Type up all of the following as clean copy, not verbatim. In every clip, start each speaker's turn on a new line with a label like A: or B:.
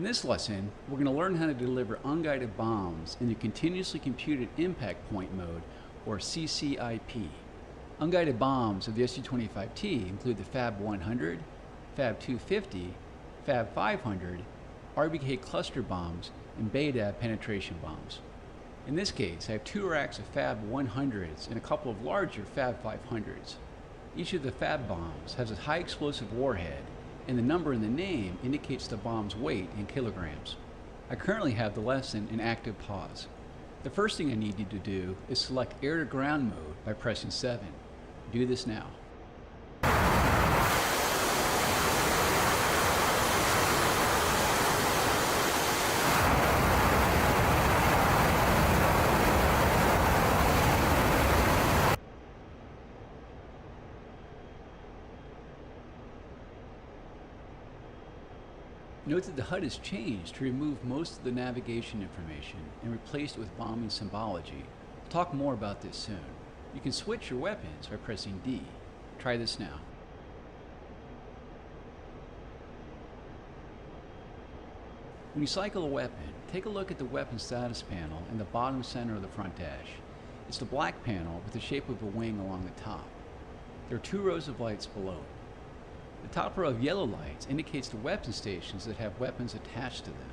A: In this lesson, we're going to learn how to deliver unguided bombs in the Continuously Computed Impact Point mode, or CCIP. Unguided bombs of the Su-25T include the Fab 100, Fab 250, Fab 500, RBK cluster bombs, and BETA penetration bombs. In this case, I have two racks of Fab 100s and a couple of larger Fab 500s. Each of the Fab bombs has a high explosive warhead, and the number in the name indicates the bomb's weight in kilograms. I currently have the lesson in active pause. The first thing I need you to do is select air to ground mode by pressing 7. Do this now. Note that the HUD has changed to remove most of the navigation information and replaced it with bombing symbology. We'll talk more about this soon. You can switch your weapons by pressing D. Try this now. When you cycle a weapon, take a look at the weapon status panel in the bottom center of the front dash. It's the black panel with the shape of a wing along the top. There are two rows of lights below it. The top row of yellow lights indicates the weapon stations that have weapons attached to them,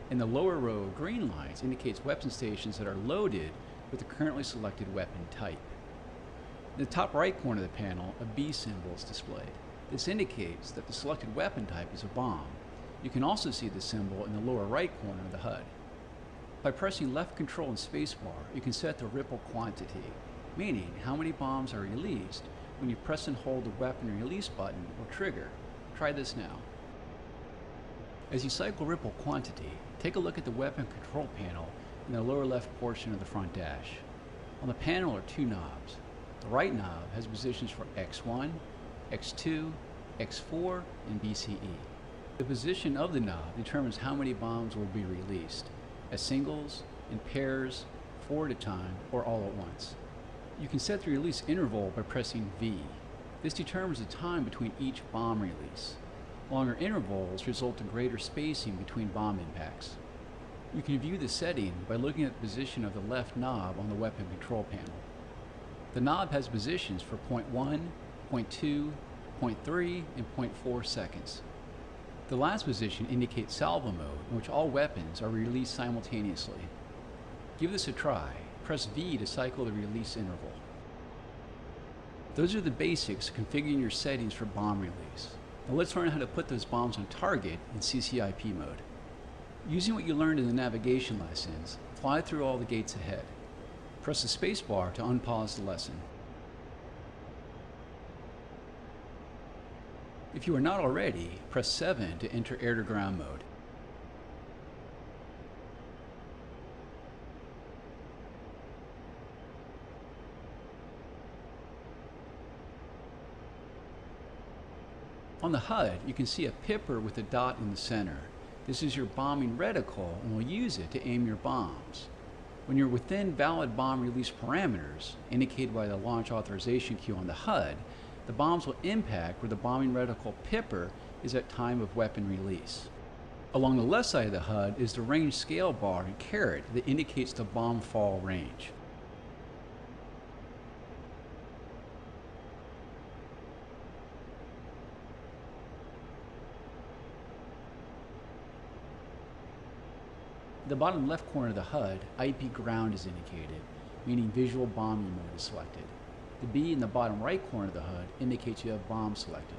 A: and the lower row of green lights indicates weapon stations that are loaded with the currently selected weapon type. In the top right corner of the panel, a B symbol is displayed. This indicates that the selected weapon type is a bomb. You can also see the symbol in the lower right corner of the HUD. By pressing left control and spacebar, you can set the ripple quantity, meaning how many bombs are released when you press and hold the weapon release button or trigger. Try this now. As you cycle ripple quantity, take a look at the weapon control panel in the lower left portion of the front dash. On the panel are two knobs. The right knob has positions for X1, X2, X4, and BCE. The position of the knob determines how many bombs will be released, as singles, in pairs, 4 at a time, or all at once. You can set the release interval by pressing V. This determines the time between each bomb release. Longer intervals result in greater spacing between bomb impacts. You can view the setting by looking at the position of the left knob on the weapon control panel. The knob has positions for 0.1, 0.2, 0.3, and 0.4 seconds. The last position indicates salvo mode, in which all weapons are released simultaneously. Give this a try. Press V to cycle the release interval. Those are the basics of configuring your settings for bomb release. Now let's learn how to put those bombs on target in CCIP mode. Using what you learned in the navigation lessons, fly through all the gates ahead. Press the spacebar to unpause the lesson. If you are not already, press 7 to enter air to ground mode. On the HUD, you can see a pipper with a dot in the center. This is your bombing reticle, and we'll use it to aim your bombs. When you're within valid bomb release parameters, indicated by the launch authorization queue on the HUD, the bombs will impact where the bombing reticle pipper is at time of weapon release. Along the left side of the HUD is the range scale bar and caret that indicates the bomb fall range. In the bottom left corner of the HUD, IP ground is indicated, meaning visual bombing mode is selected. The B in the bottom right corner of the HUD indicates you have bomb selected.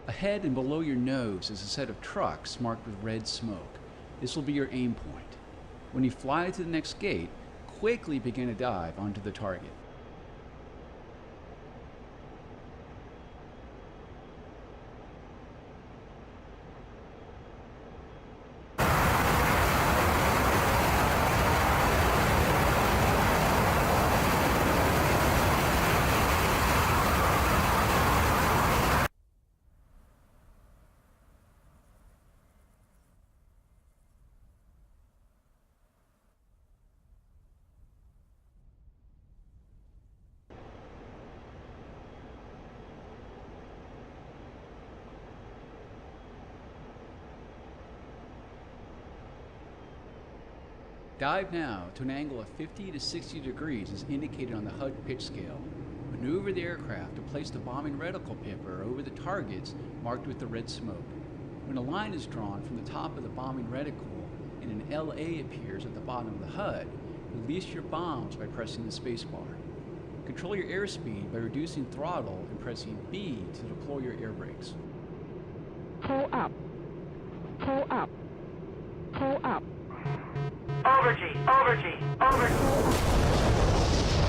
A: Ahead and below your nose is a set of trucks marked with red smoke. This will be your aim point. When you fly to the next gate, quickly begin a dive onto the target. Dive now to an angle of 50 to 60 degrees as indicated on the HUD pitch scale. Maneuver the aircraft to place the bombing reticle pipper over the targets marked with the red smoke. When a line is drawn from the top of the bombing reticle and an LA appears at the bottom of the HUD, release your bombs by pressing the spacebar. Control your airspeed by reducing throttle and pressing B to deploy your air brakes.
B: Pull up. Pull up. Pull up.
C: Over G. Over G. Over G.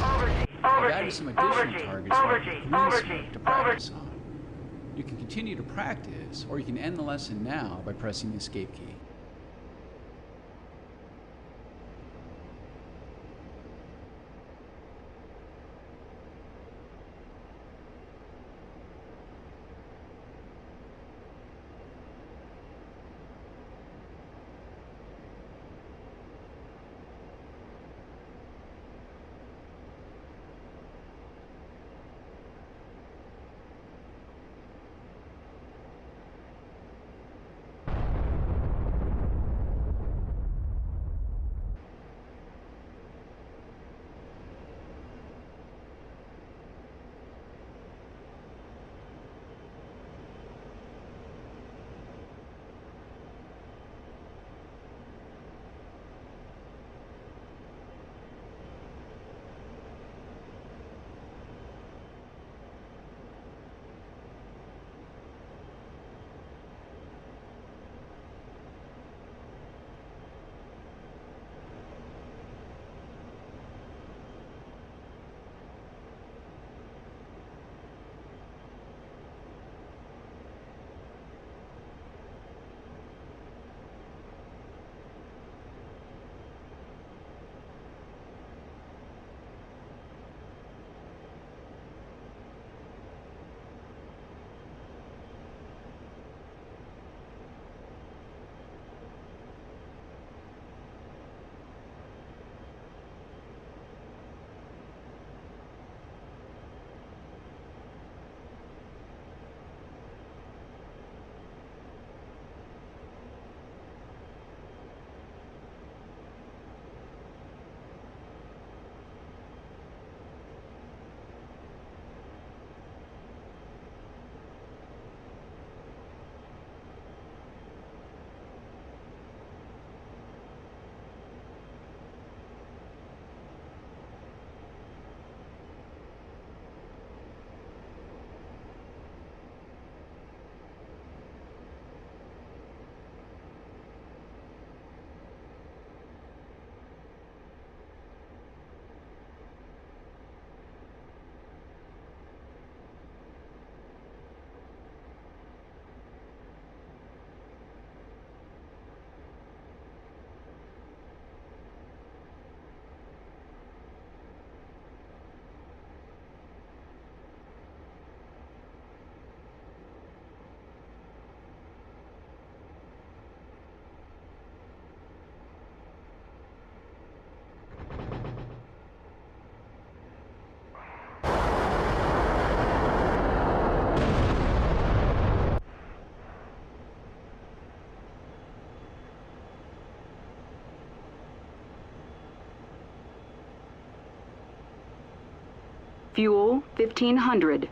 C: Over G.
A: I've added some additional targets marked with green smoke to practice on. You can continue to practice, or you can end the lesson now by pressing the escape key.
B: Fuel 1500.